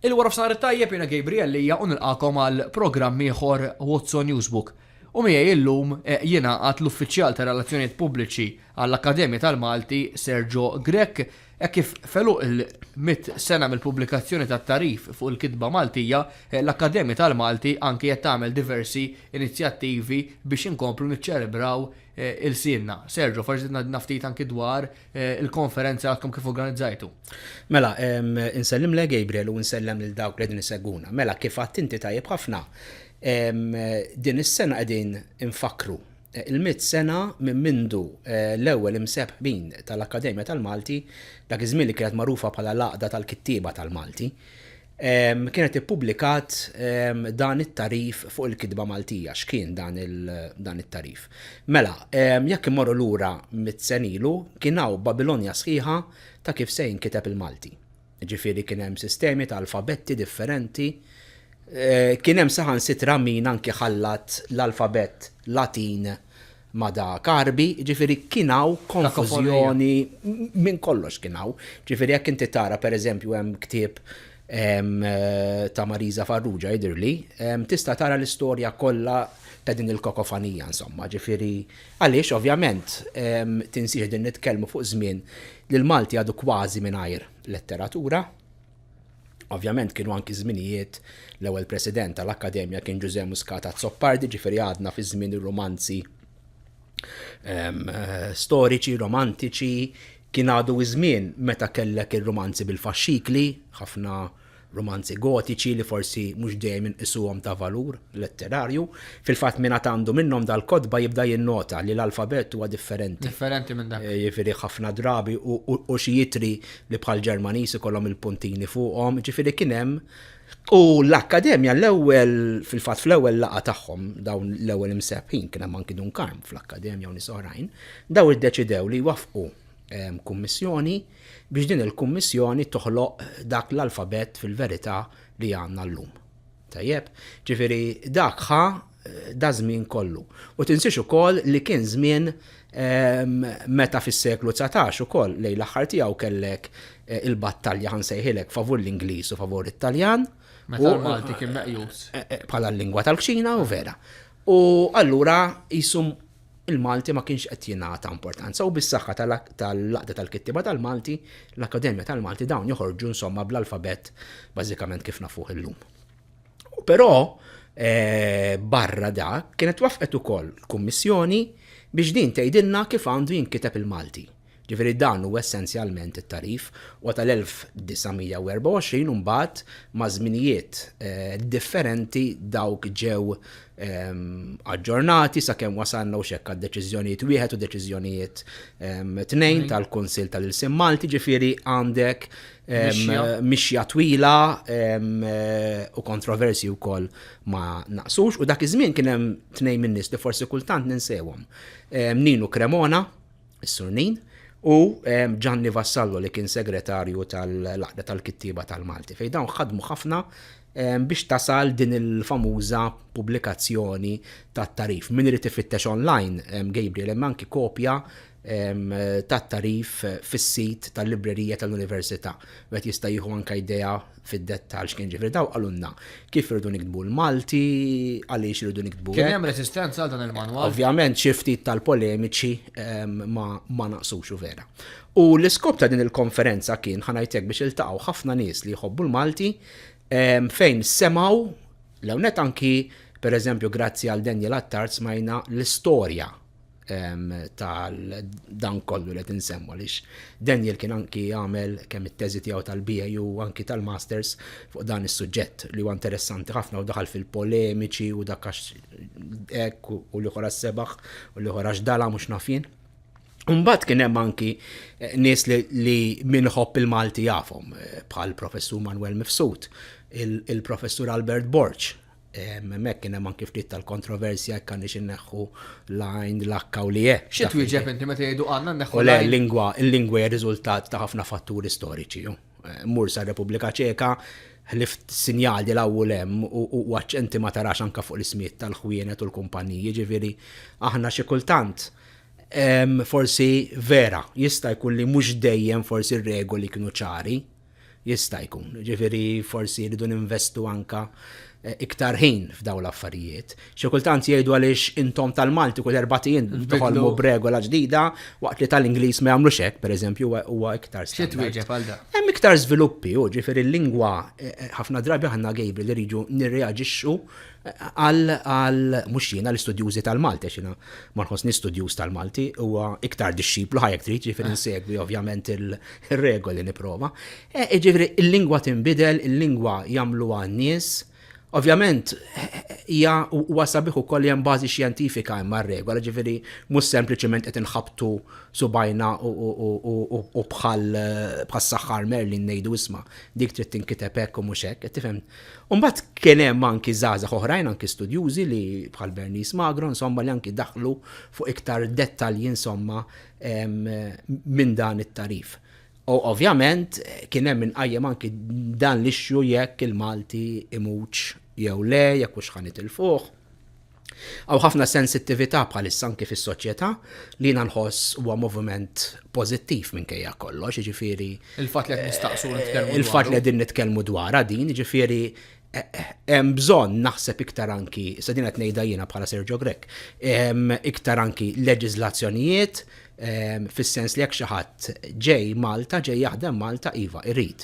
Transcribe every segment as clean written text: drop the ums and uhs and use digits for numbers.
Il-wara f'sar tajjeb jiena Gabriel li nilqakom għal programm ieħor Watson Newsbook. U miegħi illum jiena għad l-uffiċjal ta' relazzjonijiet pubbliċi għall-Akkademja tal-Malti Sergio Grech kif feluq il-100 sena mill-pubblikazzjoni tat-tarif fuq il-kitba Maltija, l-Akkademja tal-Malti anke qed tagħmel diversi inizjattivi biex inkomplu niċċelebraw il-sienna. Sergio, forsi naftit anki dwar il-konferenza għadkom kif organizzajtu. Mela, insellim le Gabriel u nsellem lil dawk li din iseguna. Mela, kif għadt inti tajjeb ħafna. Din is-sena qegħdin infakru il-100 sena minn mindu l-ewwel imsebħbin tal-Akkademja tal-Malti dak iż-żmien li kienet magħrufa bħala l-Għaqda tal-Kittieba tal-Malti. Kienet ippubblikat dan it-tarif fuq il-kitba Maltija. X'kien dan it-tarif? Mela, jekk immorru lura 100 sen ilu kien hawn Babilonja sħiħa ta' kif se jinkiteb il-Malti. Ġifieri kien hemm sistemi ta' alfabetti differenti. Kien hemm saħansitra min anke ħallat l-alfabet Latin ma dak Arbi, ġifieri kien hawn konfużjoni minn kollox kien hawn. Ġifieri jekk inti tara pereżempju hemm ktieb ta' Marisa Farrugia jidhirli, tista' tara l-istorja kollha ta' din il-kokofanija insomma, ġifieri għaliex ovvjament tinsiex din nitkellmu fuq żmien li l-Malti għadu kważi mingħajr letteratura. Ovvjament kienu anki żminijiet l-ewwel president tal-Akkademja kien Giuseppe Muscat Zoppardi, ġifieri għadna fi żmien ir-romanzi storiċi, romantiċi, kien għadu żmien meta kellek ir-romanzi bil-faxxikli, ħafna romanzi gotiċi li forsi mhux dejjem inqisuhom ta' valur letterarju. Fil-fatt min għandu minnhom dal-kodba jibda jinnota li l-alfabet huwa differenti. Differenti minn dak. Jiġifieri ħafna drabi u xi jitri li bħal Ġermaniż ikollhom il-puntini fuqhom, ġifieri kien hemm. U l-Akkademja l-ewwel fil-fatt fl-ewwel laqgħa tagħhom dawn l-ewwel imsebħin kien hemm anki Dunkarm fl-Akkademja u nies oħrajn, daw iddeċidew li jwaffqu kummissjoni biex din il-kummissjoni toħloq dak l-alfabet fil-verità li għandna llum. Tajjeb, ġifieri dak da żmien kollu. U tinsiex ukoll li kien żmien meta fis-seklu 19 ukoll lejn l-aħħar tiegħu kellek il-battalja ħansejħilek favur l-Ingliż u favur it-Taljan. Meta l-Malti kien meqjus. Bħala l-lingwa tal-kċina u vera. U allura jisum il-Malti ma kienx qed jingħata importanza u bis-saħħa tal-Laqda tal-Kittiba tal-Malti, l-Akkademja tal-Malti dawn joħorġu insomma bl-alfabet bażikament kif nafuh illum. Però barra dak kienet wafqet ukoll kummissjoni biex din tgħidilna kif għandu jinkiteb il-Malti. Ġifieri dan huwa essenzjalment it-tarif u tal-1924 mbagħad ma' żminijiet differenti dawk ġew aġġornati sakemm wasalna x'hekk għad-deċiżjonijiet wieħed u deċiżjonijiet tnejn tal-Kunsill tal-Ilsiem Malti, ġifieri għandek mixja twila u kontroversi wkoll ma naqsux u dak iż-żmien kien hemm tnejn min-nies li forsi kultant ninsewhom. Ninu Cremona, is-Sur Nin, u Gianni Vassallo li kien segretarju tal-Laqda tal-Kittiba tal-Malti. Fejn dawn ħadmu ħafna biex tasal din il-famuża pubblikazzjoni tat-tarif. Min irid ifittex online, Gabriel, hemm anki kopja tat-tarif fis-sit tal-librerija tal-Università. Wieħed jista' jieħu anke idea fid-dettall x'kien ġifieri daw qalulna kif irridu nikdbu l-Malti, għaliex irridu nikdbu. Kien hemm resistenza għal dan il-manwal. Ovvjament xi ftit tal-polemiċi ma naqsux vera. U l-iskop ta' din il-konferenza kien ħanajtek biex iltaqgħu ħafna nies li jħobbu l-Malti fejn semgħu l-ewnet anki pereżempju grazzi għal Daniel Attard smajna l-istorja tal-dan kollu li tinsemmu għaliex Daniel kien anki jagħmel kemm it-teżi tiegħu tal-BA u anki tal-Masters fuq dan is-suġġett li huwa interessanti ħafna u daħal fil-polemiċi u dak hekk u li ħoraġ sebaħ u li ħoraġ dala mhux nafin. Mbagħad kien hemm anki nies li minħobb il-Malti jafhom bħal professur Manuel Mifsud, il-professur Albert Borch. Mek kien hemm anke ftit tal-kontroversja jekk għandix inneħħu lajn l-akka u li Xi twieġeb inti meta jgħidu għandna nneħħu il-lingwa hija riżultat ta' ħafna fatturi storiċi. Mur sa' Repubblika Ċeka ħlift sinjali l-ewwel hemm u għax inti ma tarax anke fuq l-ismijiet tal-ħwienet u l-kumpaniji, ġifieri aħna xi kultant forsi vera jista' jkun li mhux dejjem forsi r-regoli kienu ċari Jista' jkun. Ġifieri forsi jridu ninvestu anka iktar ħin f'daw l-affarijiet. Xi kultant jgħidu għaliex intom tal-Malti kull erba'tijin toħolmu b'regola ġdida waqt li tal-Ingliż ma jagħmlux hekk, pereżempju huwa iktar Xi twieġeb għal da? Hemm iktar żviluppi ġifieri l-lingwa ħafna drabi aħna Gabriel li rridu nirreaġixxu għal mhux jiena l-istudjużi tal-Malti għax jiena ma nħossni studjuż tal-Malti huwa iktar dixxiplu ħajjek trid ġifieri insegwi ovvjament ir-regoli nipprova. Ġifieri il-lingwa tinbidel, il-lingwa jagħmluha n-nies. Ovvjament, huwa sabiħ ukoll hemm bażi xjentifika hemm mar-regola, ġifieri mhux sempliċement qed inħabtu subajna u bħal saħħar Merlin ngħidu isma' dik trid tinkiteb hekk u mhux hekk, tifhem. U mbagħad kien hemm anki żgħażagħ oħrajn anki studjużi li bħal Bernice Magro insomma li anki daħlu fuq iktar dettalji insomma minn dan it-tarif. U ovvjament kien hemm inqajjem anki dan l-ixxu jekk il-Malti imuċ jew le, jekk hux ħanit il-fuq. Aw ħafna sensittività bħalissa anke fis-soċjetà li jiena nħoss huwa moviment pożittiv minkejja kollox, jiġifieri Il-fatt li qed nistaqsu nitkellmu. Il-fatt li qegħdin nitkellmu dwarha din, jiġifieri hemm bżonn naħseb iktar anki, sa din qed ngħidha jiena bħala Sergio Grek, iktar anki leġiżlazzjonijiet fis-sens li jekk xi ħadd ġej Malta, ġej jaħdem Malta iva irid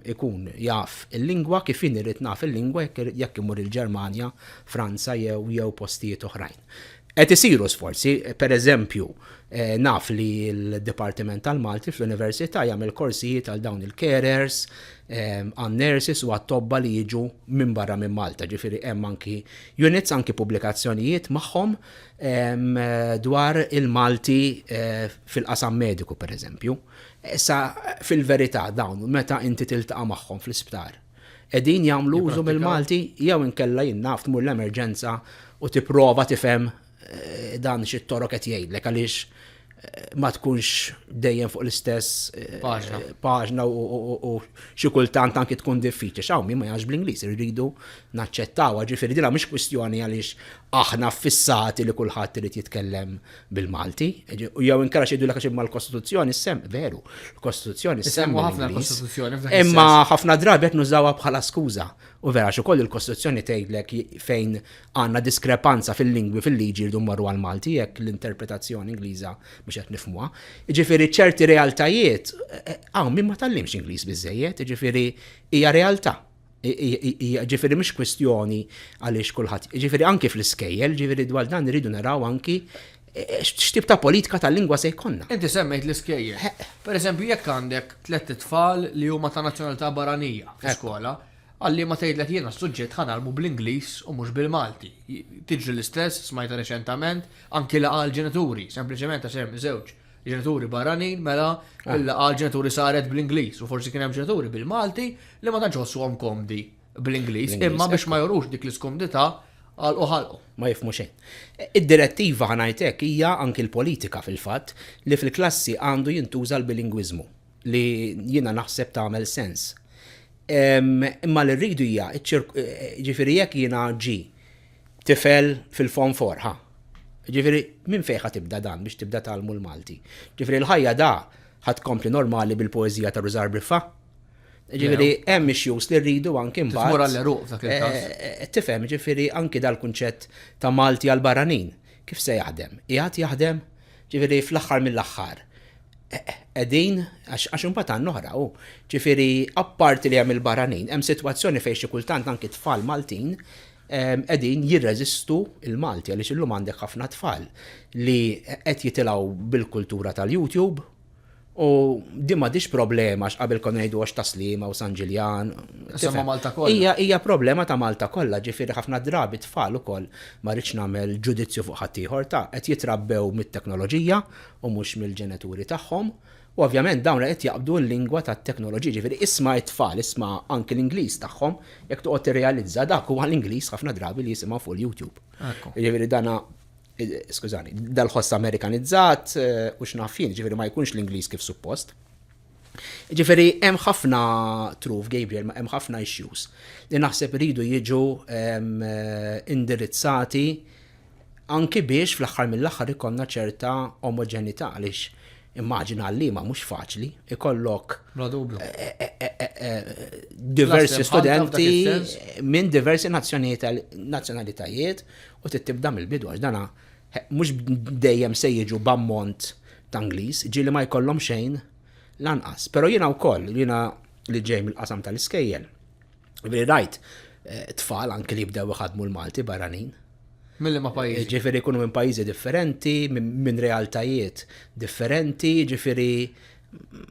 ikun jaf il-lingwa kif jien irid naf il-lingwa jekk imur il-Ġermanja, Franza jew postijiet oħrajn. Qed isiru sforzi, pereżempju, naf li l-Dipartiment tal-Malti fl-Università jagħmel korsijiet għal dawn il-carers, għan-nurses u għat-tobba li jiġu minn barra minn Malta, ġifieri hemm anki units anki pubblikazzjonijiet magħhom dwar il-Malti fil-qasam mediku pereżempju. Issa fil-verità dawn meta inti tiltaqa' magħhom fl-isptar. Qegħdin jagħmlu użu mill-Malti jew inkella jien naf tmur l-emerġenza u tipprova tifhem dan xi toroq qed jgħidlek għaliex ma tkunx dejjem fuq l-istess paġna u xi kultant anke tkun diffiċli. X'hawn min ma jgħax bl-Ingliż irridu naċċettawha, ġifieri dinha mhix kwistjoni għaliex aħna fissati li kulħadd irid jitkellem bil-Malti. Jew inkella xi jgħidulek għax imma l-Kostituzzjoni veru, l-Kostituzzjoni semmu ħafna l-Kostituzzjoni. Imma ħafna drabi qed nużawha bħala skuża. U vera x'ukoll il-Kostituzzjoni tgħidlek fejn għandna diskrepanza fil-lingwi fil-liġi rridu mmorru għal Malti jekk l-interpretazzjoni Ingliża mhux qed nifhmuha. Jiġifieri ċerti realtajiet hawn min ma tallimx Ingliż biżżejjed, jiġifieri hija realtà. Ġifieri mhix kwestjoni għaliex kulħadd. Ġifieri anke fl-iskejjel, ġifieri dwar dan iridu naraw anki x'tip ta' politika tal-lingwa se jkollna. Inti semmejt l-iskejjel. Pereżempju jekk għandek 3 tfal li huma ta' nazzjonalità barranija fl-iskola, għalli ma tgħidlek jiena s-suġġett ħanalmu bl-Ingliż u mhux bil-Malti. Tiġri l-istess smajta reċentament anki laqgħa l-ġenituri, sempliċement għax hemm żewġ ġenituri barranin mela il-laqgħa l-ġenituri saret bl-Ingliż u forsi kien hemm ġenituri bil-Malti li ma tantx ħossuhom komdi bl-Ingliż, imma biex ma jorux dik l-iskomdità għalqu ħalqu. Ma jifhmu xejn. Id-direttiva ħanajtek hija anki l-politika fil-fatt li fil-klassi għandu jintuża l-bilingwiżmu li jiena naħseb tagħmel sens. Imma li rridu hija ġifieri jekk jiena ġi tifel fil-Form 4 ħa. Ġifieri minn fejn ħad tibda dan biex tibda tagħlmu l-Malti. Ġifieri l-ħajja da ħad tkompli normali bil-poeżija ta' Rużar Briffa. Ġifieri hemm issues li rridu anke mbagħad. Tmur għall-eruq f'dak il-każ. Tifhem ġifieri anke dal-kunċett ta' Malti għal barranin. Kif se jaħdem? Qiegħed jaħdem? Ġifieri fl-aħħar mill-aħħar. Qegħdin għax imbagħad għandna oħra ġifieri apparti li hemm il-barranin, hemm sitwazzjoni fejn xi kultant anke tfal Maltin qegħdin jirreżistu il-Malti għaliex illum għandek ħafna tfal li qed jitilgħu bil-kultura tal-YouTube u din m'għadix problema qabel konna ngħidu għax Taslima u San Ġiljan. Semma Malta kollha. Hija problema ta' Malta kollha, ġifieri ħafna drabi tfal ukoll ma rridx nagħmel ġudizzju fuq ħadd ieħor ta' qed jitrabbew mit-teknoloġija u mhux mill-ġenituri tagħhom. U ovvjament dawn qed jaqbdu l-lingwa tat-teknoloġija, ġifieri isma' it-tfal, isma' anke l-Ingliż tagħhom, jekk toqgħod tirrealizza dak huwa l-Ingliż ħafna drabi li jisimgħu fuq YouTube. Ġifieri dana skużani, dal-ħoss Amerikanizzat u x'nafin, ġifieri ma jkunx l-Ingliż kif suppost. Ġifieri hemm ħafna truf Gabriel, ma hemm ħafna issues li naħseb iridu jiġu indirizzati anke biex fl-aħħar mill-aħħar ikollna ċerta omoġenità għaliex Immaġina li ma mhux faċli, ikollok Bla dubju. diversi L-assem studenti ħalta f'dak is-sens. minn diversi nazzjonalitajiet u tibda mill-bidu għax dana mhux dejjem se jiġu b'ammont ta' Ingliż, ġieli ma jkollhom xejn lanqas. Però jiena wkoll, jiena li ġej mill-qasam tal-iskejjel. Rajt tfal anke li jibdew iħadmu l-Malti barranin. Milli ma pajjiżi. Ġifieri jkunu minn pajjiżi differenti, minn realtajiet differenti, ġifieri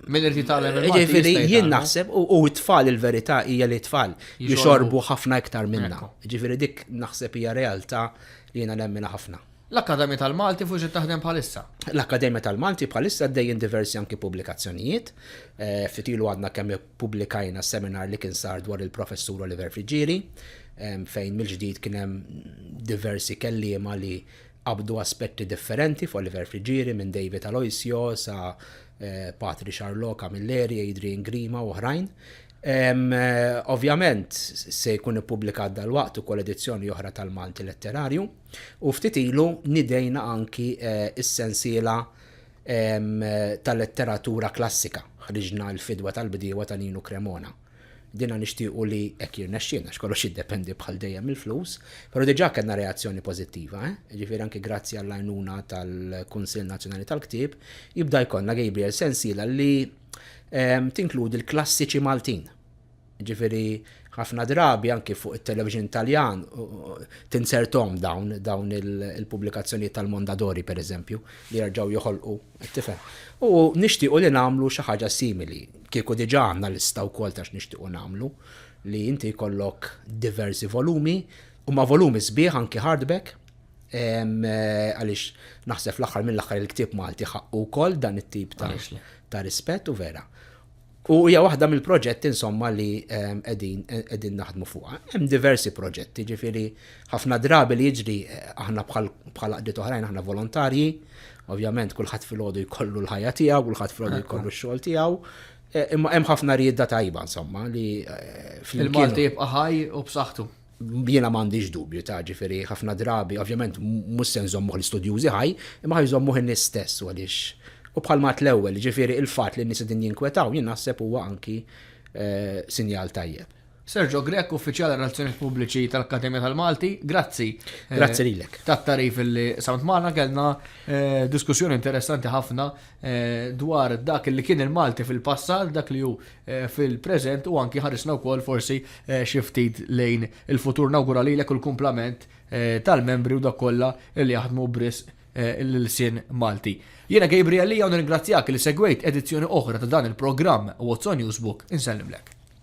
Milli rrid tagħlem il-Malti. ġifieri jista' jien jitgħallem. naħseb u t-tfal il-verità hija li t-tfal jixorbu ħafna iktar minna. Ġifieri dik naħseb hija realtà li jiena nemmina ħafna. L-Akkademja tal-Malti fuq xi taħdem bħalissa. L-Akkademja tal-Malti bħalissa għaddejjin diversi anki pubblikazzjonijiet. Fitilu għadna kemm publikajna seminar li kien sar dwar il-professur Oliver Frigieri, fejn mill-ġdid kien hemm diversi kelliema li qabdu aspetti differenti f'Oliver Frigieri minn David Aloisio sa Patri Charlotte, Camilleri, Adrian Grima u oħrajn. Ovvjament se jkun ippubblikat dal-waqt ukoll edizzjoni oħra tal-Malti Letterarju u ftit ilu nidejna anki is-sensiela tal-letteratura klassika. Ħriġna l-fidwa tal-bdiewa ta' Nino Cremona. Dina nixtiequ li hekk jirnexxielna x'kollox jiddependi bħal dejjem il-flus, però diġà kellna reazzjoni pożittiva, Ġifieri anke grazzi għall-għajnuna tal-Kunsill Nazzjonali tal-Ktieb jibda jkollna Gabriel sensiela li tinkludi l-klassiċi Maltin. Ġifieri ħafna drabi anke fuq it-television Taljan tinsertom dawn il-pubblikazzjonijiet tal-Mondadori pereżempju li jerġgħu joħolqu tifhem. U nixtiequ li nagħmlu xi ħaġa simili. Kieku diġà għandna lista wkoll ta' x'nixtiequ nagħmlu li inti jkollok diversi volumi u ma' volumi sbieħ anke hardback għaliex naħseb fl-aħħar mill-aħħar il-ktieb Malti ħaqqu wkoll dan it-tip ta' rispett u vera. U hija waħda mill-proġetti insomma li qegħdin naħdmu fuqha. Hemm diversi proġetti, ġifieri ħafna drabi li jiġri aħna bħal qdiet oħrajn aħna volontarji, ovvjament kulħadd filgħodu jkollu l-ħajja tiegħu, kulħadd filgħodu jkollu x-xogħol tiegħu. Imma hemm ħafna riedda tajba insomma li Il-Malti jibqa' ħaj u b'saħħtu. Jiena m'għandix dubju ta' ġifieri ħafna drabi, ovvjament mhux se nżommuh l-istudjużi ħaj, imma ħajżommuh in-nies stess għaliex. U bħalmat l-ewwel, ġifieri il-fatt li n-nies din jinkwetaw jien naħseb huwa anki sinjal tajjeb. Sergio Grek, uffiċjali relazzjoni pubbliċi tal-Akkademja tal-Malti, grazzi. Grazzi lilek. Tat-tarif li samt magħna kellna diskussjoni interessanti ħafna dwar dak li kien il-Malti fil-passat, dak li hu fil-preżent u anki ħarisna wkoll forsi xi ftit lejn il-futur nawgura lilek u l-kumplament tal-membri u dak kollha li jaħdmu bris l-sin Malti. Jiena Gabriel Lija u nirringrazzjak li segwejt edizzjoni oħra ta' dan il-programm What's on Newsbook. Insellimlek.